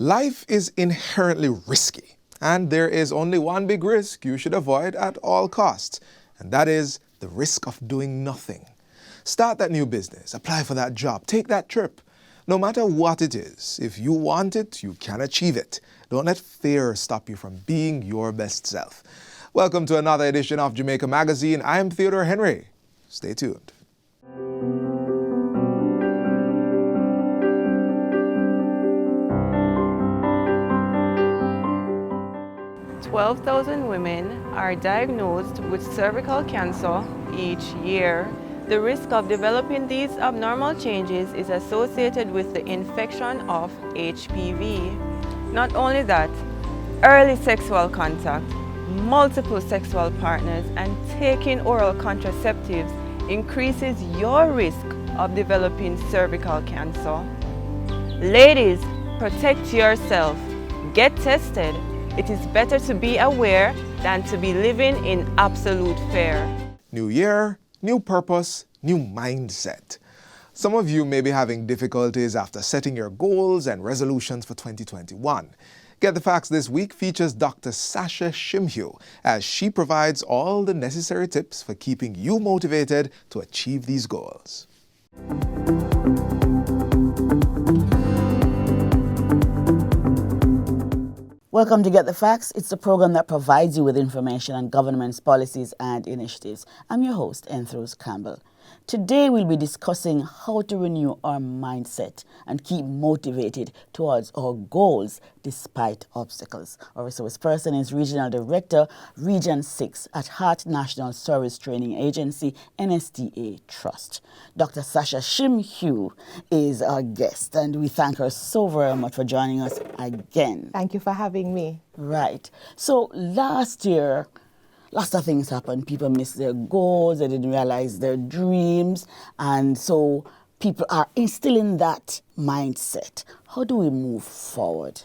Life is inherently risky, and there is only one big risk you should avoid at all costs, and that is the risk of doing nothing. Start that new business, apply for that job, take that trip. No matter what it is, if you want it, you can achieve it. Don't let fear stop you from being your best self. Welcome to another edition of Jamaica Magazine. I am Theodore Henry. Stay tuned. 12,000 women are diagnosed with cervical cancer each year. The risk of developing these abnormal changes is associated with the infection of HPV. Not only that, early sexual contact, multiple sexual partners, and taking oral contraceptives increases your risk of developing cervical cancer. Ladies, protect yourself. Get tested. It is better to be aware than to be living in absolute fear. New year, new purpose, new mindset. Some of you may be having difficulties after setting your goals and resolutions for 2021. Get the Facts this week features Dr. Sasha Shimhue as she provides all the necessary tips for keeping you motivated to achieve these goals. Welcome to Get the Facts. It's the program that provides you with information on government's policies and initiatives. I'm your host, Enthros Campbell. Today we'll be discussing how to renew our mindset and keep motivated towards our goals despite obstacles. Our resource person is Regional Director, Region 6 at Heart National Service Training Agency, NSTA Trust. Dr. Sasha Shimhue is our guest, and we thank her so very much for joining us again. Thank you for having me. Right. So last year, lots of things happened. People missed their goals, they didn't realize their dreams, and so people are still in that mindset. How do we move forward?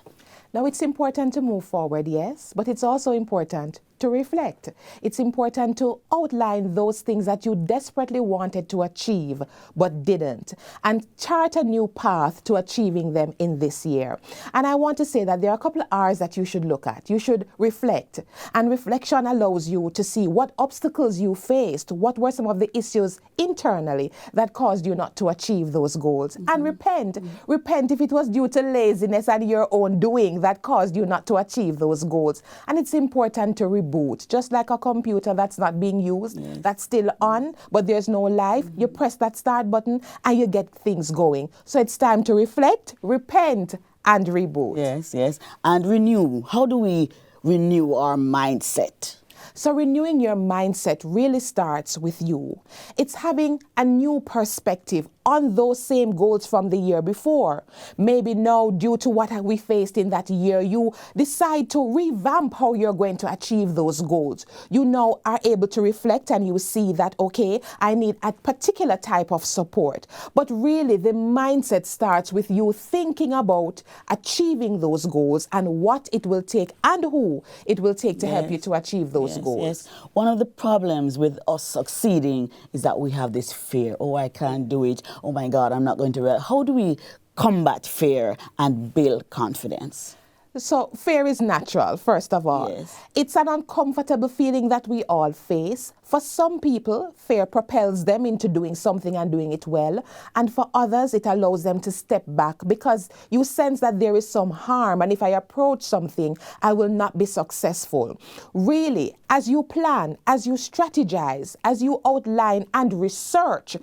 Now, it's important to move forward, yes, but it's also important to reflect. It's important to outline those things that you desperately wanted to achieve but didn't, and chart a new path to achieving them in this year. And I want to say that there are a couple of R's that you should look at. You should reflect, and reflection allows you to see what obstacles you faced, what were some of the issues internally that caused you not to achieve those goals, and repent. Repent if it was due to laziness and your own doing that caused you not to achieve those goals. And it's important to reboot. Just like a computer that's not being used, that's still on, but there's no life, you press that start button and you get things going. So it's time to reflect, repent, and reboot. Yes. And renew. How do we renew our mindset? So renewing your mindset really starts with you. It's having a new perspective on those same goals from the year before. Maybe now, due to what we faced in that year, you decide to revamp how you're going to achieve those goals. You now are able to reflect and you see that, okay, I need a particular type of support. But really, the mindset starts with you thinking about achieving those goals and what it will take and who it will take to help you to achieve those goals. Yes. One of the problems with us succeeding is that we have this fear. Oh, I can't do it. Oh my God, I'm not going to. How do we combat fear and build confidence? So fear is natural, first of all. Yes. It's an uncomfortable feeling that we all face. For some people, fear propels them into doing something and doing it well. And for others, it allows them to step back because you sense that there is some harm. And if I approach something, I will not be successful. Really, as you plan, as you strategize, as you outline and research,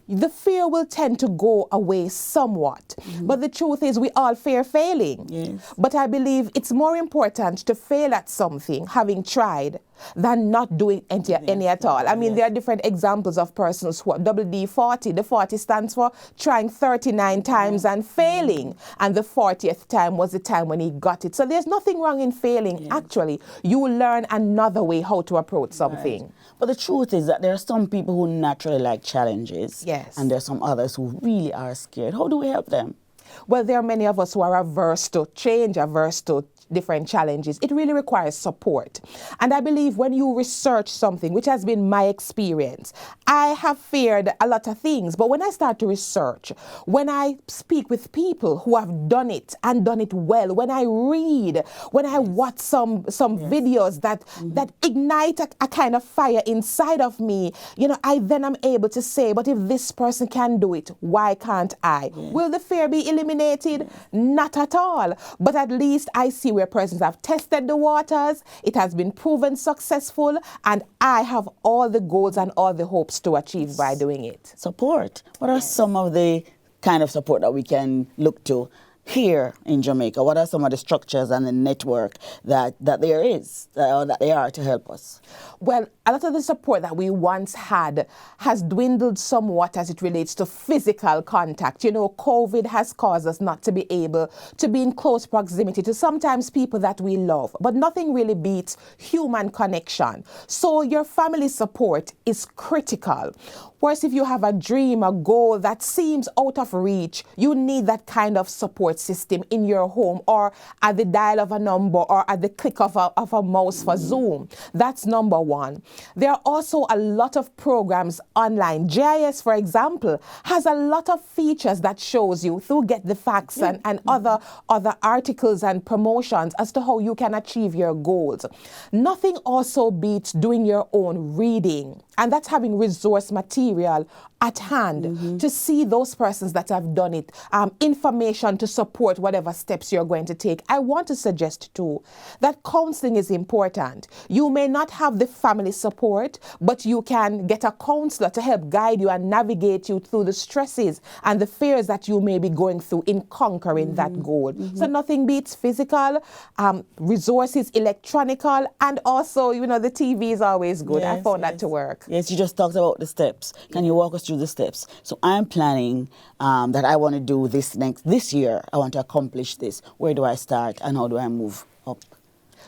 the fear will tend to go away somewhat. But the truth is we all fear failing. Yes. But I believe it's more important to fail at something, having tried, than not doing any at all. I mean, there are different examples of persons who are WD-40. The 40 stands for trying 39 times and failing. And the 40th time was the time when he got it. So there's nothing wrong in failing, actually. You will learn another way how to approach something. Right. But the truth is that there are some people who naturally like challenges. Yes. And there are some others who really are scared. How do we help them? Well, there are many of us who are averse to change, averse to different challenges. It really requires support. And I believe when you research something, which has been my experience, I have feared a lot of things, but when I start to research, when I speak with people who have done it and done it well, when I read, when I watch some videos that ignite a kind of fire inside of me, I then am able to say, but if this person can do it, why can't I? Will the fear be eliminated? Not at all. But at least I see where persons have tested the waters, it has been proven successful, and I have all the goals and all the hopes to achieve by doing it. Support. What are some of the kind of support that we can look to here in Jamaica? What are some of the structures and the network that there is, or that they are to help us? Well, a lot of the support that we once had has dwindled somewhat as it relates to physical contact. COVID has caused us not to be able to be in close proximity to sometimes people that we love, but nothing really beats human connection. So your family support is critical. Whereas if you have a dream, a goal that seems out of reach, you need that kind of support system in your home, or at the dial of a number, or at the click of a mouse for Zoom. That's number one. There are also a lot of programs online. GIS, for example, has a lot of features that shows you through Get the Facts and other articles and promotions as to how you can achieve your goals. Nothing also beats doing your own reading, and that's having resource material at hand to see those persons that have done it, information to support whatever steps you're going to take. I want to suggest too that counseling is important. You may not have the family support, but you can get a counselor to help guide you and navigate you through the stresses and the fears that you may be going through in conquering that goal. So nothing beats physical, resources, electronical, and also, the TV is always good. I found that to work. Yes, you just talked about the steps. Can you walk us through the steps? So I'm planning that I want to do this year. I want to accomplish this. Where do I start and how do I move up?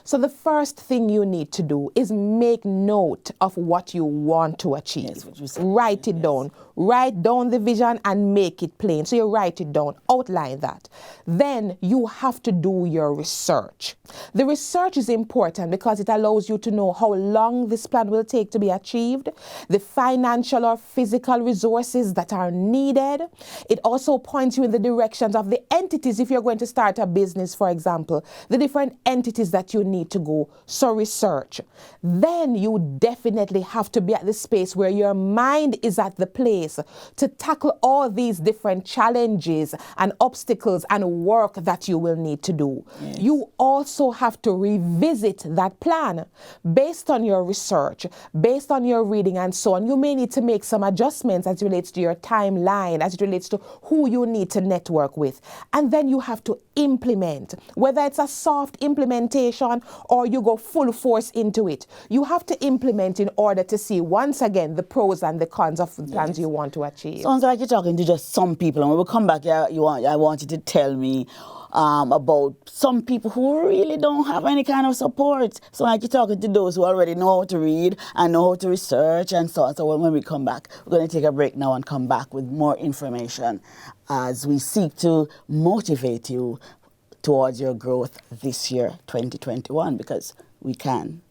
So the first thing you need to do is make note of what you want to achieve. Yes, what you said. Write it down. Write down the vision and make it plain. So you write it down, outline that. Then you have to do your research. The research is important because it allows you to know how long this plan will take to be achieved, the financial or physical resources that are needed. It also points you in the directions of the entities. If you're going to start a business, for example, the different entities that you need to go. So research. Then you definitely have to be at the space where your mind is at the place to tackle all these different challenges and obstacles and work that you will need to do. Yes. You also have to revisit that plan based on your research, based on your reading and so on. You may need to make some adjustments as it relates to your timeline, as it relates to who you need to network with. And then you have to implement, whether it's a soft implementation or you go full force into it. You have to implement in order to see, once again, the pros and the cons of the plans you want to achieve. Sounds like you're talking to just some people, and when we come back, I want you to tell me about some people who really don't have any kind of support. So like you're talking to those who already know how to read and know how to research and so on. So when we come back, we're going to take a break now and come back with more information as we seek to motivate you towards your growth this year, 2021, because we can.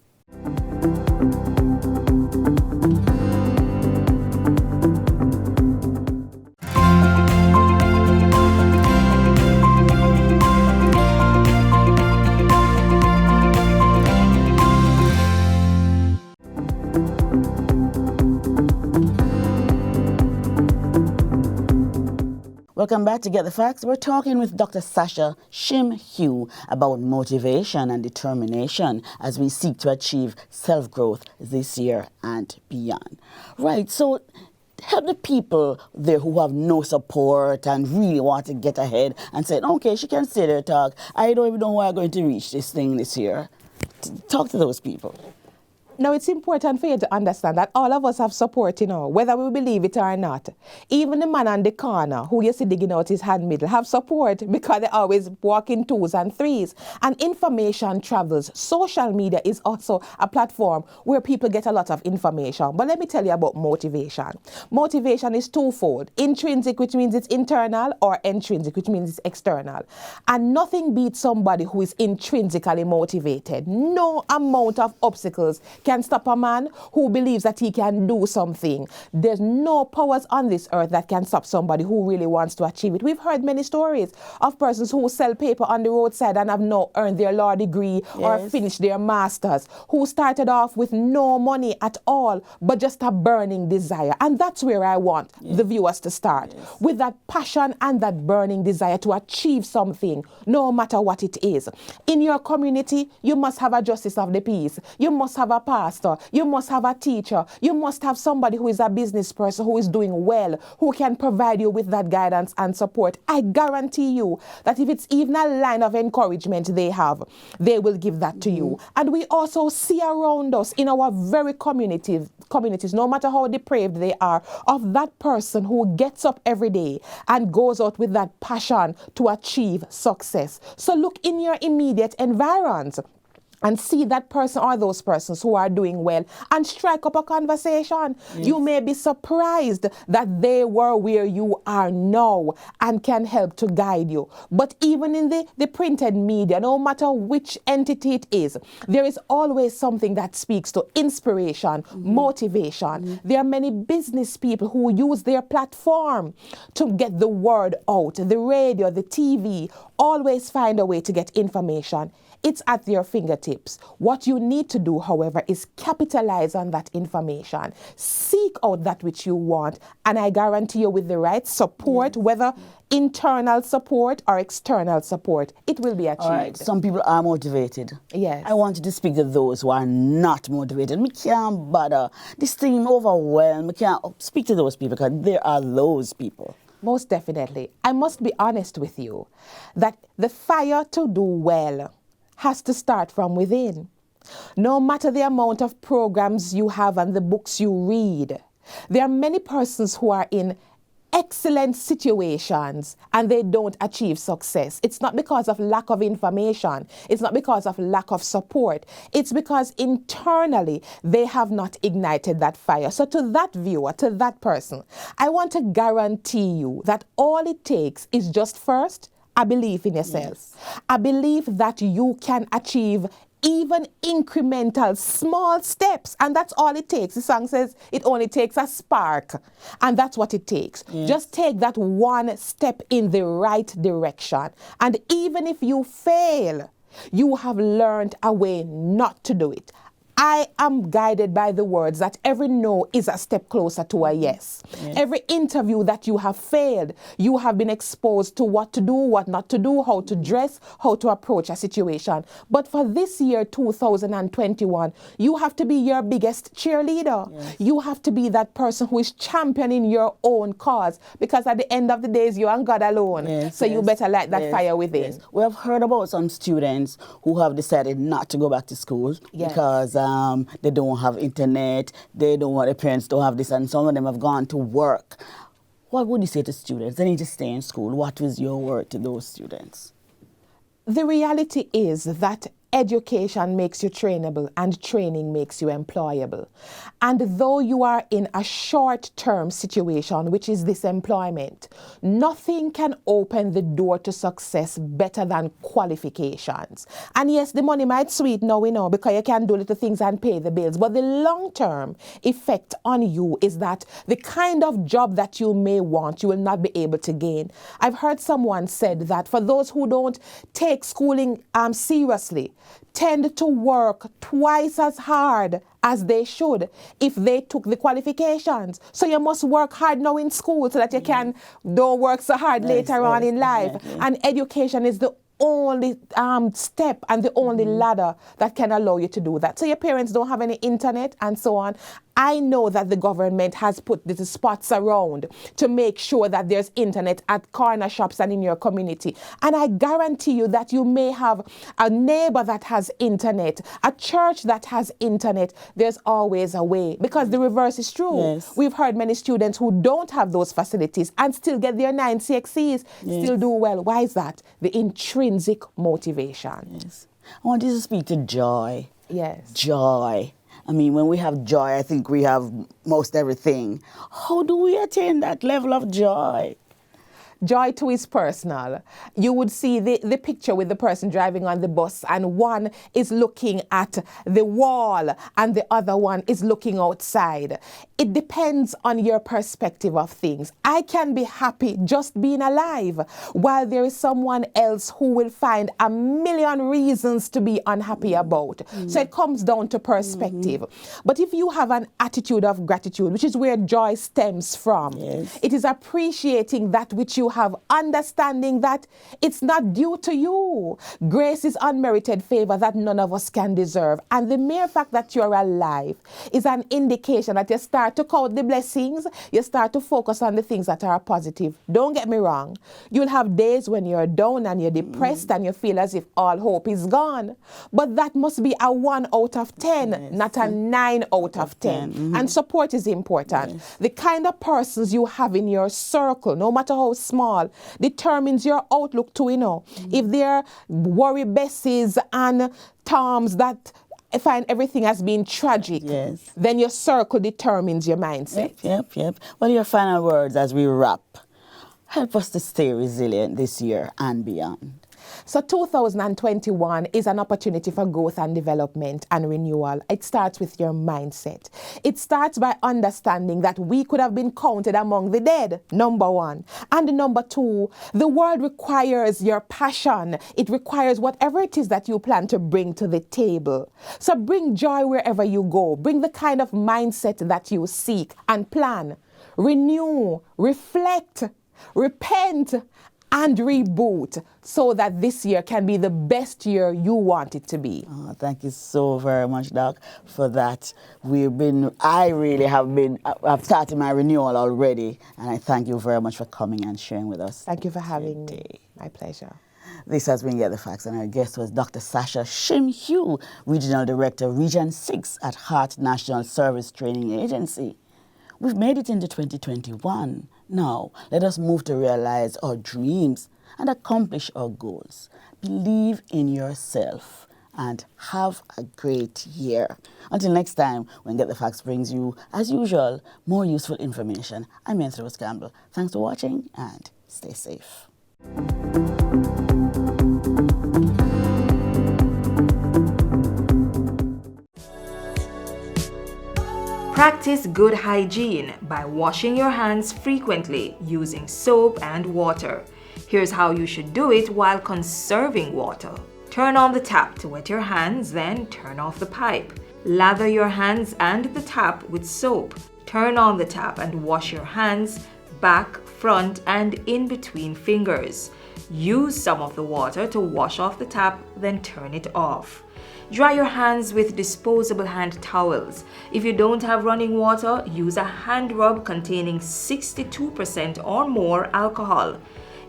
Welcome back to Get the Facts. We're talking with Dr. Sasha Shim-Hugh about motivation and determination as we seek to achieve self-growth this year and beyond. Right, so help the people there who have no support and really want to get ahead and say, okay, she can stay there talk. I don't even know why I'm going to reach this thing this year. Talk to those people. Now, it's important for you to understand that all of us have support, whether we believe it or not. Even the man on the corner who you see digging out his hand middle have support because they always walk in twos and threes. And information travels. Social media is also a platform where people get a lot of information. But let me tell you about motivation. Motivation is twofold. Intrinsic, which means it's internal, or extrinsic, which means it's external. And nothing beats somebody who is intrinsically motivated. No amount of obstacles can stop a man who believes that he can do something. There's no powers on this earth that can stop somebody who really wants to achieve it. We've heard many stories of persons who sell paper on the roadside and have now earned their law degree or finished their masters, who started off with no money at all, but just a burning desire. And that's where I want the viewers to start, with that passion and that burning desire to achieve something, no matter what it is. In your community, you must have a justice of the peace. You must have a pastor, you must have a teacher, you must have somebody who is a business person who is doing well, who can provide you with that guidance and support. I guarantee you that if it's even a line of encouragement they have, they will give that to you. And we also see around us in our very communities, no matter how depraved they are, of that person who gets up every day and goes out with that passion to achieve success. So look in your immediate environs and see that person or those persons who are doing well and strike up a conversation. You may be surprised that they were where you are now and can help to guide you. But even in the printed media, no matter which entity it is, there is always something that speaks to inspiration, motivation. There are many business people who use their platform to get the word out. The radio, the TV, always find a way to get information. It's at your fingertips. What you need to do, however, is capitalize on that information. Seek out that which you want, and I guarantee you with the right support, whether internal support or external support, it will be achieved. All right, some people are motivated. Yes. I want you to speak to those who are not motivated. Me can't bother. This thing overwhelmed. Me can't speak to those people because there are those people. Most definitely. I must be honest with you that the fire to do well has to start from within. No matter the amount of programs you have and the books you read, there are many persons who are in excellent situations and they don't achieve success. It's not because of lack of information. It's not because of lack of support. It's because internally they have not ignited that fire. So to that viewer, to that person, I want to guarantee you that all it takes is just first a belief in yourself. A belief that you can achieve even incremental small steps, and that's all it takes. The song says it only takes a spark, and that's what it takes. Just take that one step in the right direction, and even if you fail, you have learned a way not to do it. I am guided by the words that every no is a step closer to a yes. Every interview that you have failed, you have been exposed to what to do, what not to do, how to dress, how to approach a situation. But for this year, 2021, you have to be your biggest cheerleader. You have to be that person who is championing your own cause, because at the end of the day, it's you and God alone. So you better light that fire within. We have heard about some students who have decided not to go back to school because they don't have internet, their parents don't have this, and some of them have gone to work. What would you say to students? They need to stay in school. What is your word to those students? The reality is that education makes you trainable and training makes you employable. And though you are in a short-term situation, which is this employment, nothing can open the door to success better than qualifications. And yes, the money might sweet now, we know, because you can do little things and pay the bills. But the long-term effect on you is that the kind of job that you may want, you will not be able to gain. I've heard someone said that for those who don't take schooling seriously, tend to work twice as hard as they should if they took the qualifications. So you must work hard now in school so that you can don't work so hard later on in life. And education is the only step and the only ladder that can allow you to do that. So your parents don't have any internet and so on. I know that the government has put the spots around to make sure that there's internet at corner shops and in your community. And I guarantee you that you may have a neighbor that has internet, a church that has internet. There's always a way, because the reverse is true. Yes. We've heard many students who don't have those facilities and still get their 9 CXCs, still do well. Why is that? The intrinsic motivation. Yes. I want you to speak to joy. Yes. Joy. I mean, when we have joy, I think we have most everything. How do we attain that level of joy? Joy too is personal. You would see the picture with the person driving on the bus, and one is looking at the wall and the other one is looking outside. It depends on your perspective of things. I can be happy just being alive, while there is someone else who will find a million reasons to be unhappy about. So it comes down to perspective. But if you have an attitude of gratitude, which is where joy stems from, it is appreciating that which you have, understanding that it's not due to you. Grace is unmerited favor that none of us can deserve. And the mere fact that you're alive is an indication that you start to count the blessings, you start to focus on the things that are positive. Don't get me wrong. You'll have days when you're down and you're depressed and you feel as if all hope is gone. But that must be a 1 out of 10, not a 9 out of 10. And support is important. The kind of persons you have in your circle, no matter how small, determines your outlook too, you know. If they're worry Bessies and Toms that find everything as being tragic, then your circle determines your mindset. Yep. What are your final words as we wrap? Help us to stay resilient this year and beyond. So 2021 is an opportunity for growth and development and renewal. It starts with your mindset. It starts by understanding that we could have been counted among the dead, number one. And number two, the world requires your passion. It requires whatever it is that you plan to bring to the table. So bring joy wherever you go. Bring the kind of mindset that you seek and plan. Renew, reflect, repent, and reboot, so that this year can be the best year you want it to be. Oh, thank you so very much, Doc, for that. I've started my renewal already, and I thank you very much for coming and sharing with us. Thank you for having me. My pleasure. This has been Get the Facts, and our guest was Dr. Sasha Shimhugh, Regional Director, Region 6 at Heart National Service Training Agency. We've made it into 2021. Now, let us move to realize our dreams and accomplish our goals. Believe in yourself and have a great year. Until next time, when Get the Facts brings you, as usual, more useful information. I'm Rose Campbell. Thanks for watching and stay safe. Practice good hygiene by washing your hands frequently using soap and water. Here's how you should do it while conserving water. Turn on the tap to wet your hands, then turn off the pipe. Lather your hands and the tap with soap. Turn on the tap and wash your hands, back, front, and in between fingers. Use some of the water to wash off the tap, then turn it off. Dry your hands with disposable hand towels. If you don't have running water, use a hand rub containing 62% or more alcohol.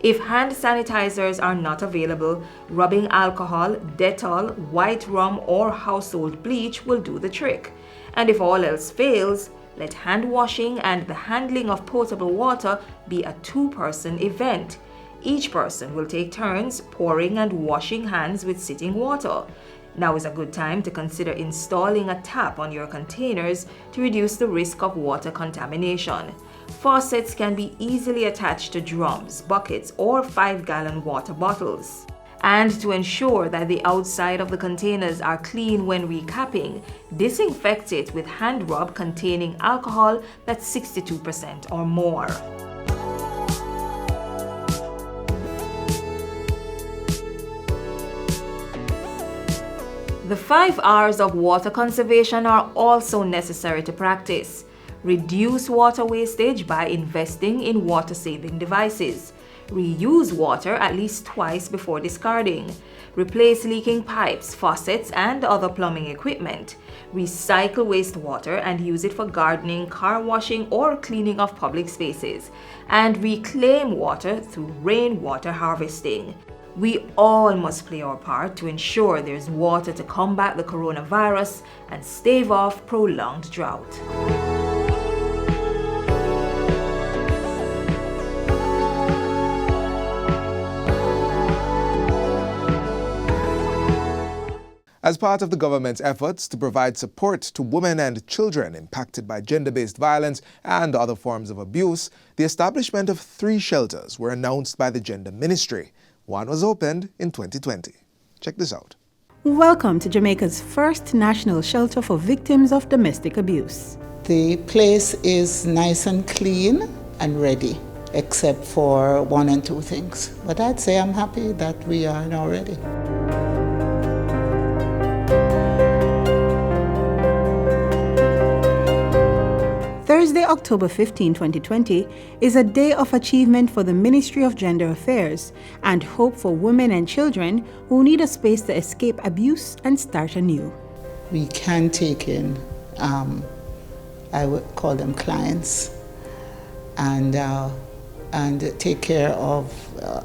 If hand sanitizers are not available, rubbing alcohol, Dettol, white rum, or household bleach will do the trick. And if all else fails, let hand washing and the handling of potable water be a two-person event. Each person will take turns pouring and washing hands with sitting water. Now is a good time to consider installing a tap on your containers to reduce the risk of water contamination. Faucets can be easily attached to drums, buckets, or 5-gallon water bottles. And to ensure that the outside of the containers are clean when recapping, disinfect it with hand rub containing alcohol that's 62% or more. The 5 R's of water conservation are also necessary to practice. Reduce water wastage by investing in water-saving devices. Reuse water at least twice before discarding. Replace leaking pipes, faucets, and other plumbing equipment. Recycle wastewater and use it for gardening, car washing, or cleaning of public spaces. And reclaim water through rainwater harvesting. We all must play our part to ensure there's water to combat the coronavirus and stave off prolonged drought. As part of the government's efforts to provide support to women and children impacted by gender-based violence and other forms of abuse, the establishment of 3 shelters were announced by the Gender Ministry. One was opened in 2020. Check this out. Welcome to Jamaica's first national shelter for victims of domestic abuse. The place is nice and clean and ready, except for 1 and 2 things. But I'd say I'm happy that we are now ready. Thursday, October 15, 2020, is a day of achievement for the Ministry of Gender Affairs and hope for women and children who need a space to escape abuse and start anew. We can take in, I would call them clients, and take care of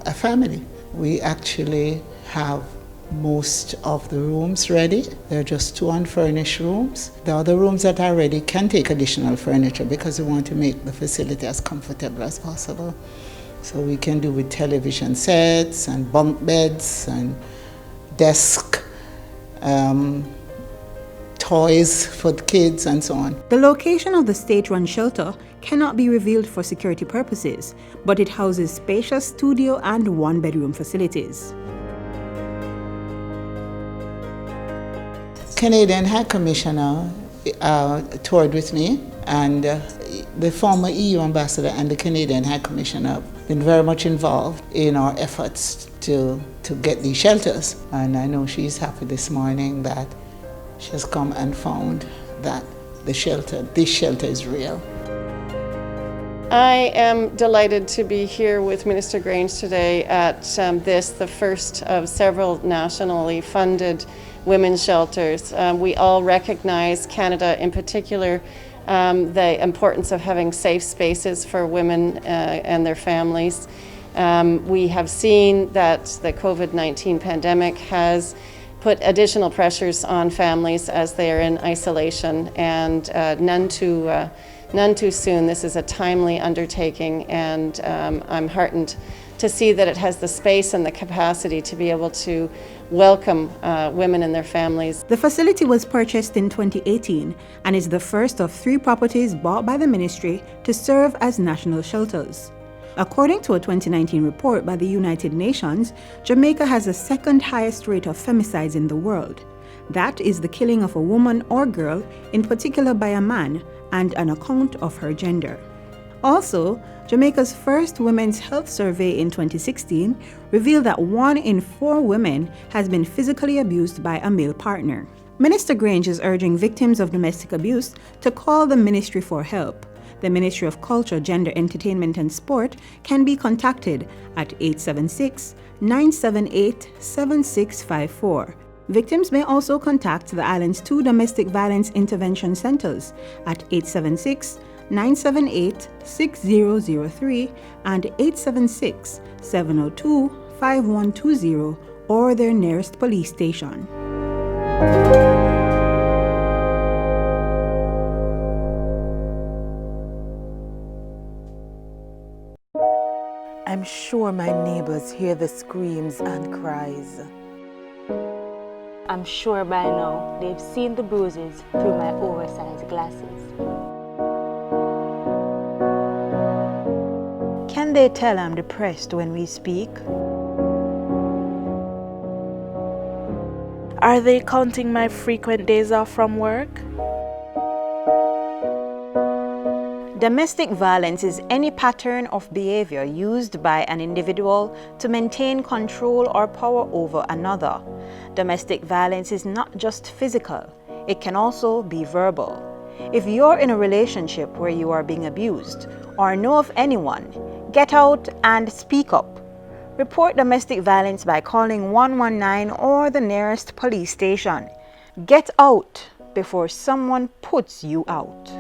a family. We actually have most of the rooms ready. There are just 2 unfurnished rooms. The other rooms that are ready can take additional furniture because we want to make the facility as comfortable as possible. So we can do with television sets and bunk beds and desk, toys for the kids and so on. The location of the state-run shelter cannot be revealed for security purposes, but it houses spacious studio and 1-bedroom facilities. Canadian High Commissioner toured with me, and the former EU ambassador and the Canadian High Commissioner have been very much involved in our efforts to get these shelters. And I know she's happy this morning that she has come and found that this shelter is real. I am delighted to be here with Minister Grange today at the first of several nationally funded women's shelters. We all recognize, Canada in particular, the importance of having safe spaces for women and their families. We have seen that the COVID-19 pandemic has put additional pressures on families as they are in isolation, and none too soon. This is a timely undertaking, and I'm heartened to see that it has the space and the capacity to be able to welcome women and their families. The facility was purchased in 2018 and is the first of 3 properties bought by the ministry to serve as national shelters. According to a 2019 report by the United Nations, Jamaica has the 2nd highest rate of femicides in the world. That is the killing of a woman or girl, in particular by a man, and an account of her gender. Also, Jamaica's first Women's Health Survey in 2016 revealed that 1 in 4 women has been physically abused by a male partner. Minister Grange is urging victims of domestic abuse to call the ministry for help. The Ministry of Culture, Gender, Entertainment and Sport can be contacted at 876-978-7654. Victims may also contact the island's 2 domestic violence intervention centers at 876-978-6003 and 876-702-5120 or their nearest police station. I'm sure my neighbors hear the screams and cries. I'm sure by now they've seen the bruises through my oversized glasses. Can they tell I'm depressed when we speak? Are they counting my frequent days off from work? Domestic violence is any pattern of behavior used by an individual to maintain control or power over another. Domestic violence is not just physical, it can also be verbal. If you're in a relationship where you are being abused or know of anyone, Get out and speak up. Report domestic violence by calling 119 or the nearest police station. Get out before someone puts you out.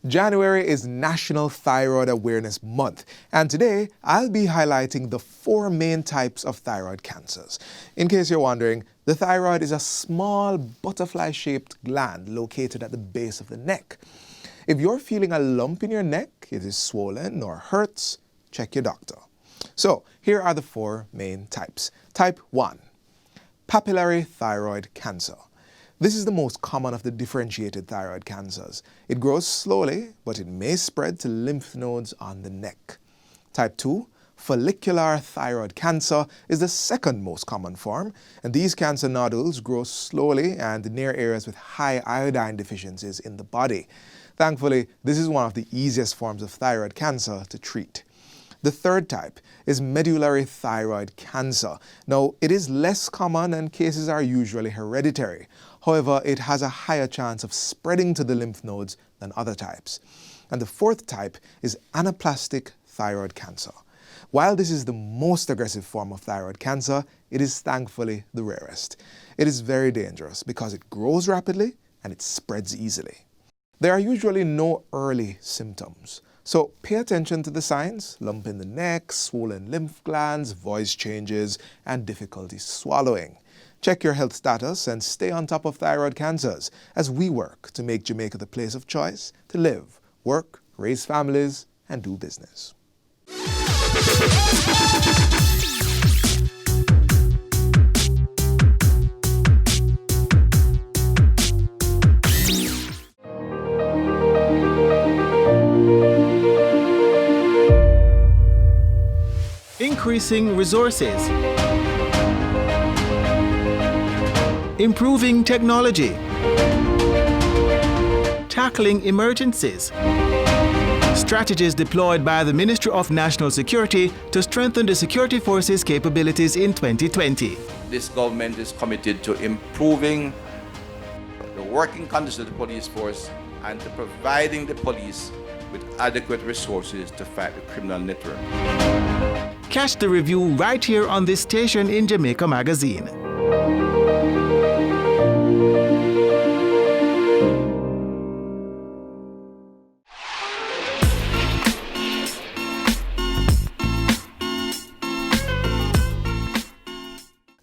January is National Thyroid Awareness Month, and today I'll be highlighting the 4 main types of thyroid cancers. In case you're wondering, the thyroid is a small butterfly-shaped gland located at the base of the neck. If you're feeling a lump in your neck, it is swollen or hurts, check your doctor. So here are the 4 main types. Type 1, papillary thyroid cancer. This is the most common of the differentiated thyroid cancers. It grows slowly, but it may spread to lymph nodes on the neck. Type 2, follicular thyroid cancer is the second most common form, and these cancer nodules grow slowly and near areas with high iodine deficiencies in the body. Thankfully, this is one of the easiest forms of thyroid cancer to treat. The third type is medullary thyroid cancer. Now, it is less common and cases are usually hereditary. However, it has a higher chance of spreading to the lymph nodes than other types. And the fourth type is anaplastic thyroid cancer. While this is the most aggressive form of thyroid cancer, it is thankfully the rarest. It is very dangerous because it grows rapidly and it spreads easily. There are usually no early symptoms. So pay attention to the signs: lump in the neck, swollen lymph glands, voice changes, and difficulty swallowing. Check your health status and stay on top of thyroid cancers as we work to make Jamaica the place of choice to live, work, raise families, and do business. Increasing resources, improving technology, tackling emergencies. Strategies deployed by the Ministry of National Security to strengthen the security forces' capabilities in 2020. This government is committed to improving the working conditions of the police force and to providing the police with adequate resources to fight the criminal network. Catch the review right here on this station in Jamaica Magazine.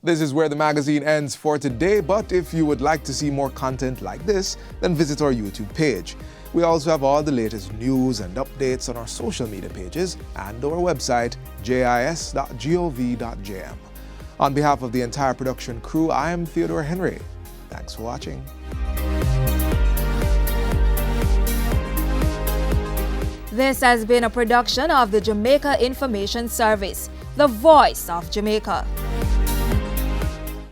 This is where the magazine ends for today, but if you would like to see more content like this, then visit our YouTube page. We also have all the latest news and updates on our social media pages and our website, jis.gov.jm. On behalf of the entire production crew, I am Theodore Henry. Thanks for watching. This has been a production of the Jamaica Information Service, the voice of Jamaica.